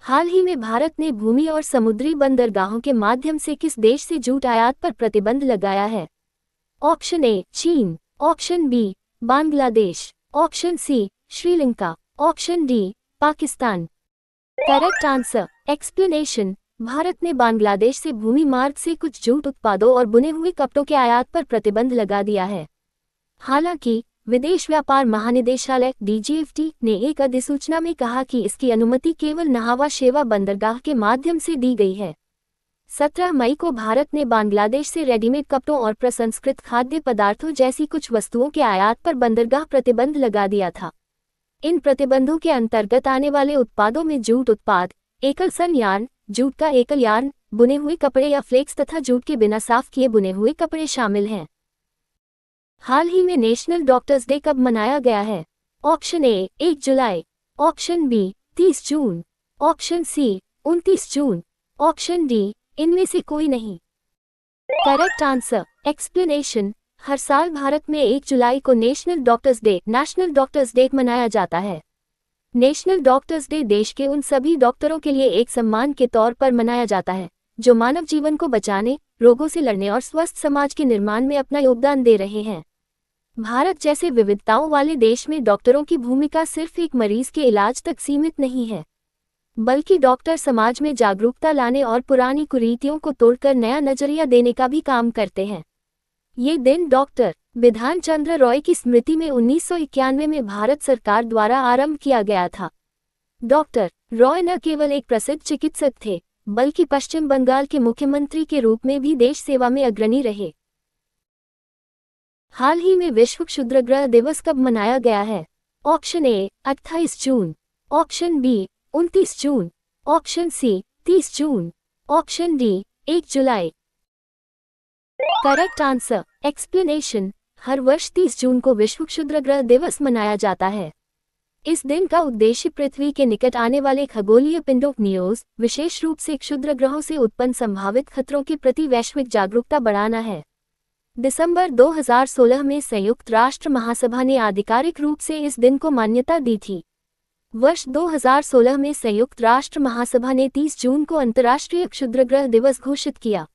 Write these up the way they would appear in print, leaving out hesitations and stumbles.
हाल ही में भारत ने भूमि और समुद्री बंदरगाहों के माध्यम से किस देश से जूट आयात पर प्रतिबंध लगाया है? ऑप्शन ए चीन, option B Bangladesh, option C Sri Lanka, option D Pakistan. Correct answer explanation. Bharat ने बांग्लादेश से भूमि मार्ग से कुछ जूट उत्पादों और बुने हुए कपड़ों के आयात पर प्रतिबंध लगा दिया है। हालांकि विदेश व्यापार महानिदेशालय DGFT ने एक अधिसूचना में कहा कि इसकी अनुमति केवल नहावा शेवा बंदरगाह के माध्यम से दी गई है। 17 मई को भारत ने बांग्लादेश से रेडीमेड कपड़ों और प्रसंस्कृत खाद्य पदार्थों जैसी कुछ वस्तुओं के आयात पर बंदरगाह प्रतिबंध लगा दिया था। इन प्रतिबंधों के अंतर्गत आने वाले उत्पादों में जूट उत्पाद, एकल सन यार्न, जूट का एकल यार्न, बुने हुए कपड़े या फ्लेक्स तथा जूट के बिना साफ किए बुने हुए कपड़े शामिल हैं। हाल ही में नेशनल डॉक्टर्स डे कब मनाया गया है? ऑप्शन ए 1 जुलाई, ऑप्शन बी 30 जून, ऑप्शन सी 29 जून, ऑप्शन डी इनमें से कोई नहीं। Correct answer explanation. हर साल भारत में 1 जुलाई को नेशनल डॉक्टर्स डे मनाया जाता है। नेशनल डॉक्टर्स डे देश के उन सभी डॉक्टरों के लिए एक सम्मान के तौर पर मनाया जाता है जो मानव जीवन को बचाने, रोगों से लड़ने और स्वस्थ समाज के निर्माण में अपना योगदान दे रहे हैं। भारत जैसे विविधताओं वाले देश में डॉक्टरों की भूमिका सिर्फ एक मरीज के इलाज तक सीमित नहीं है, बल्कि डॉक्टर समाज में जागरूकता लाने और पुरानी कुरीतियों को तोड़कर नया नजरिया देने का भी काम करते हैं। ये दिन डॉक्टर बिधान चंद्र रॉय की स्मृति में 1991 में भारत सरकार द्वारा आरंभ किया गया था। डॉक्टर रॉय न केवल एक प्रसिद्ध चिकित्सक थे, बल्कि पश्चिम बंगाल के मुख्यमंत्री के रूप में भी देश सेवा में अग्रणी रहे। हाल ही में विश्व क्षुद्रग्रह दिवस कब मनाया गया है? ऑप्शन ए 28 जून, ऑप्शन बी 29 जून, ऑप्शन सी 30 जून, ऑप्शन डी 1 जुलाई। Correct answer explanation. हर वर्ष 30 जून को विश्व क्षुद्रग्रह दिवस मनाया जाता है। इस दिन का उद्देश्य पृथ्वी के निकट आने वाले खगोलीय पिंडों न्यूज, विशेष रूप से क्षुद्रग्रहों से उत्पन्न संभावित खतरों के प्रति वैश्विक जागरूकता बढ़ाना है। दिसंबर 2016 में संयुक्त राष्ट्र महासभा ने आधिकारिक रूप से इस दिन को मान्यता दी थी। वर्ष 2016 में संयुक्त राष्ट्र महासभा ने 30 जून को अंतर्राष्ट्रीय क्षुद्रग्रह दिवस घोषित किया।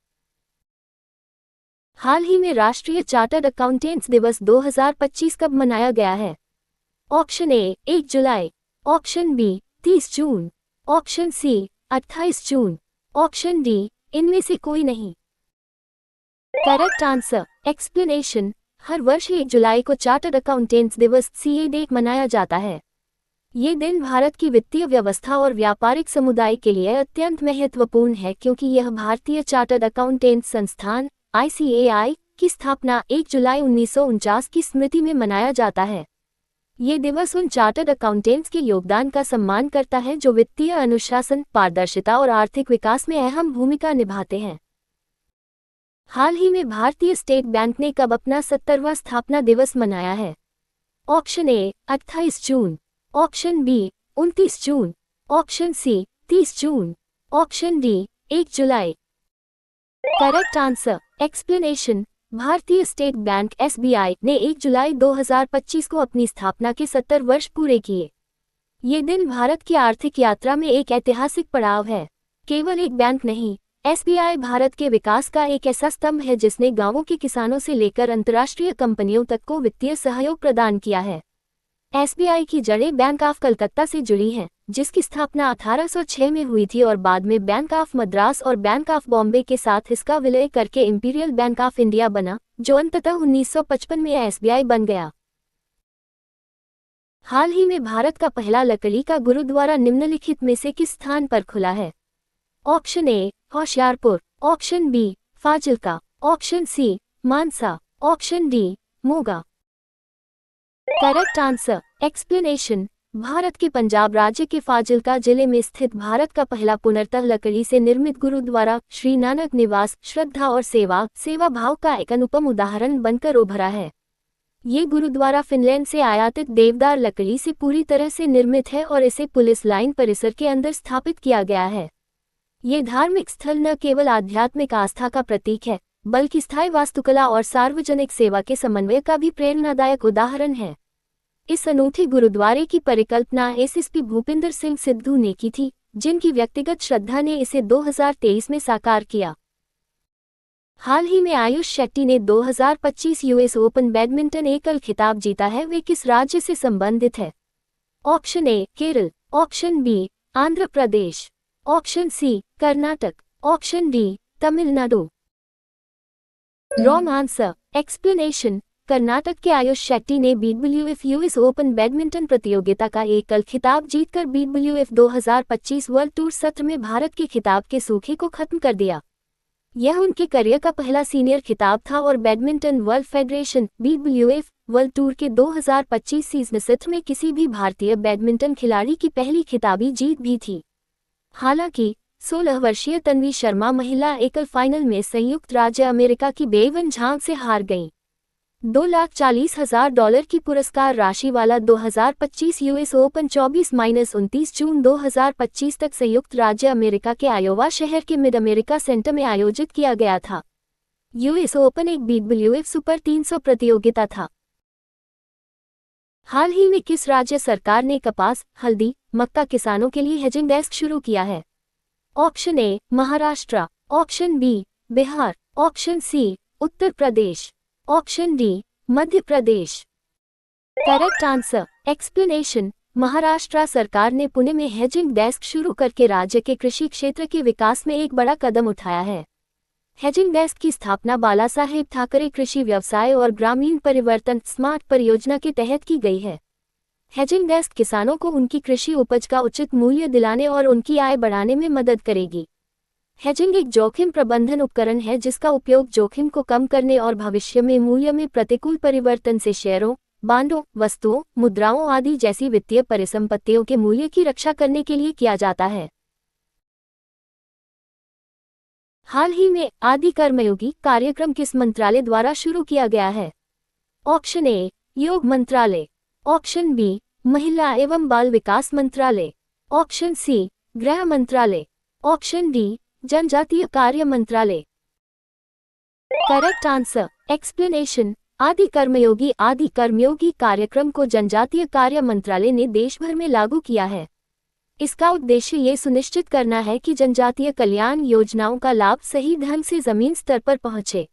हाल ही में राष्ट्रीय चार्टर्ड अकाउंटेंट्स दिवस 2025 कब मनाया गया है? ऑप्शन ए 1 जुलाई, ऑप्शन बी 30 जून, ऑप्शन सी 28 जून, ऑप्शन डी इनमें से कोई नहीं। Correct answer explanation. हर वर्ष 1 जुलाई को चार्टर्ड अकाउंटेंट्स दिवस CA डे मनाया जाता है। ये दिन भारत की वित्तीय व्यवस्था और व्यापारिक समुदाय के लिए अत्यंत महत्वपूर्ण है, क्योंकि यह भारतीय चार्टर्ड अकाउंटेंट्स संस्थान ICAI की स्थापना 1 जुलाई 1949 की स्मृति में मनाया जाता है। ये दिवस उन चार्टर्ड अकाउंटेंट्स के योगदान का सम्मान करता है जो वित्तीय अनुशासन, पारदर्शिता और आर्थिक विकास में अहम भूमिका निभाते हैं। हाल ही में भारतीय स्टेट बैंक ने कब अपना 70वां स्थापना दिवस मनाया है? ऑप्शन ए 28 जून, ऑप्शन बी 29 जून, ऑप्शन सी 30 जून, ऑप्शन डी 1 जुलाई। Correct answer explanation. भारतीय स्टेट बैंक SBI ने 1 जुलाई 2025 को अपनी स्थापना के 70 वर्ष पूरे किए। ये दिन भारत की आर्थिक यात्रा में एक ऐतिहासिक पड़ाव है। केवल एक बैंक नहीं, SBI भारत के विकास का एक ऐसा स्तंभ है जिसने गांवों के किसानों से लेकर अंतर्राष्ट्रीय कंपनियों तक को वित्तीय सहयोग प्रदान किया है। SBI की जड़ें बैंक ऑफ कलकत्ता से जुड़ी हैं, जिसकी स्थापना 1806 में हुई थी और बाद में बैंक ऑफ मद्रास और बैंक ऑफ बॉम्बे के साथ इसका विलय करके इंपीरियल बैंक ऑफ इंडिया बना, जो अंततः 1955 में SBI बन गया। हाल ही में भारत का पहला लकड़ी का गुरुद्वारा निम्नलिखित में से किस स्थान पर खुला है? Option A Hoshiarpur, option B Fazilka, option C Mansa, option D Moga. Correct answer explanation. Bharat के पंजाब राज्य के फाजिल्का जिले में स्थित भारत का पहला पुनर्तः लकड़ी से निर्मित गुरुद्वारा श्री नानक निवास श्रद्धा और सेवा भाव का एक अनुपम उदाहरण बनकर उभरा है। ये गुरुद्वारा फिनलैंड से आयातित देवदार लकड़ी से पूरी तरह से निर्मित है और इसे पुलिस लाइन परिसर के अंदर स्थापित किया गया है। ये धार्मिक स्थल न केवल आध्यात्मिक आस्था का प्रतीक है, बल्कि स्थायी वास्तुकला और सार्वजनिक सेवा के समन्वय का भी प्रेरणादायक उदाहरण है। इस अनूठे गुरुद्वारे की परिकल्पना SSP भूपिंदर सिंह सिद्धू ने की थी, जिनकी व्यक्तिगत श्रद्धा ने इसे 2023 में साकार किया। हाल ही में आयुष शेट्टी ने 2025 यूएस ओपन बैडमिंटन एकल खिताब जीता है। वे किस राज्य से संबंधित है? Option A Kerala, option B Andhra Pradesh, option C Karnataka, option D Tamil Nadu. Wrong answer. Explanation. Karnataka के आयुष शेट्टी ने BWF यूएस ओपन बैडमिंटन प्रतियोगिता का एकल खिताब जीतकर BWF 2025 वर्ल्ड टूर सत्र में भारत के खिताब के सूखे को खत्म कर दिया। यह उनके करियर का पहला सीनियर खिताब था और badminton world federation BWF world tour के 2025 सीजन सत्र में किसी भी भारतीय बैडमिंटन खिलाड़ी की पहली खिताबी जीत भी थी। हालांकि 16 वर्षीय तन्वी शर्मा महिला एकल फाइनल में संयुक्त राज्य अमेरिका की बेइवन झांग से हार गईं। $2,40,000 की पुरस्कार राशि वाला 2025 यूएस ओपन 24-29 जून 2025 तक संयुक्त राज्य अमेरिका के आयोवा शहर के मिड अमेरिका सेंटर में आयोजित किया गया था। यूएस ओपन एक BWF सुपर 300 प्रतियोगिता था। हाल ही में किस राज्य सरकार ने कपास, हल्दी, मक्का किसानों के लिए हेजिंग डेस्क शुरू किया है? Option A Maharashtra, option B Bihar, option C Uttar Pradesh, option D Madhya Pradesh. Correct answer. Explanation. Maharashtra सरकार ने पुणे में हेजिंग डेस्क शुरू करके राज्य के कृषि क्षेत्र के विकास में एक बड़ा कदम उठाया है। हेजिंग डेस्क की स्थापना बाला साहेब ठाकरे कृषि व्यवसाय और ग्रामीण परिवर्तन स्मार्ट परियोजना के तहत की गई है। हेजिंग डेस्क किसानों को उनकी कृषि उपज का उचित मूल्य दिलाने और उनकी आय बढ़ाने में मदद करेगी। हेजिंग एक जोखिम प्रबंधन उपकरण है जिसका उपयोग जोखिम को कम करने और भविष्य में मूल्य में प्रतिकूल परिवर्तन से शेयरों, बांडों, वस्तुओं, मुद्राओं आदि जैसी वित्तीय परिसंपत्तियों के मूल्य की रक्षा करने के लिए किया जाता है। हाल ही में आदि कर्मयोगी कार्यक्रम किस मंत्रालय द्वारा शुरू किया गया है? ऑप्शन ए योग मंत्रालय, ऑप्शन बी महिला एवं बाल विकास मंत्रालय, ऑप्शन सी गृह मंत्रालय, ऑप्शन डी जनजातीय कार्य मंत्रालय। Correct answer. एक्सप्लेनेशन। आदि कर्मयोगी कार्यक्रम को जनजातीय कार्य मंत्रालय ने देश भर में लागू किया है। इसका उद्देश्य ये सुनिश्चित करना है कि जनजातीय कल्याण योजनाओं का लाभ सही ढंग से जमीन स्तर पर पहुंचे।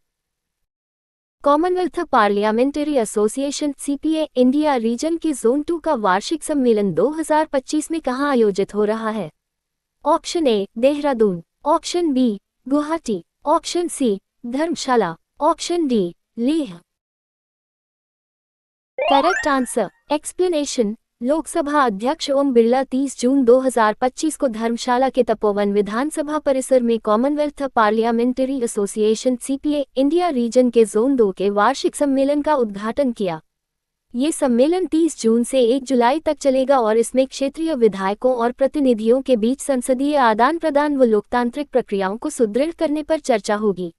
Commonwealth parliamentary association CPA India region के जोन 2 का वार्षिक सम्मेलन 2025 में कहां आयोजित हो रहा है? Option A Dehradun, option B Guwahati, option C Dharamshala, option D Leh. Correct answer. Explanation. Lok Sabha अध्यक्ष ओम बिरला 30 जून 2025 को धर्मशाला के तपोवन विधानसभा परिसर में Commonwealth parliamentary association CPA India region के जोन 2 के वार्षिक सम्मेलन का उद्घाटन किया। ये सम्मेलन 30 जून से 1 जुलाई तक चलेगा और इसमें क्षेत्रीय विधायकों और प्रतिनिधियों के बीच संसदीय आदान प्रदान व लोकतांत्रिक प्रक्रियाओं को सुदृढ़ करने पर चर्चा होगी।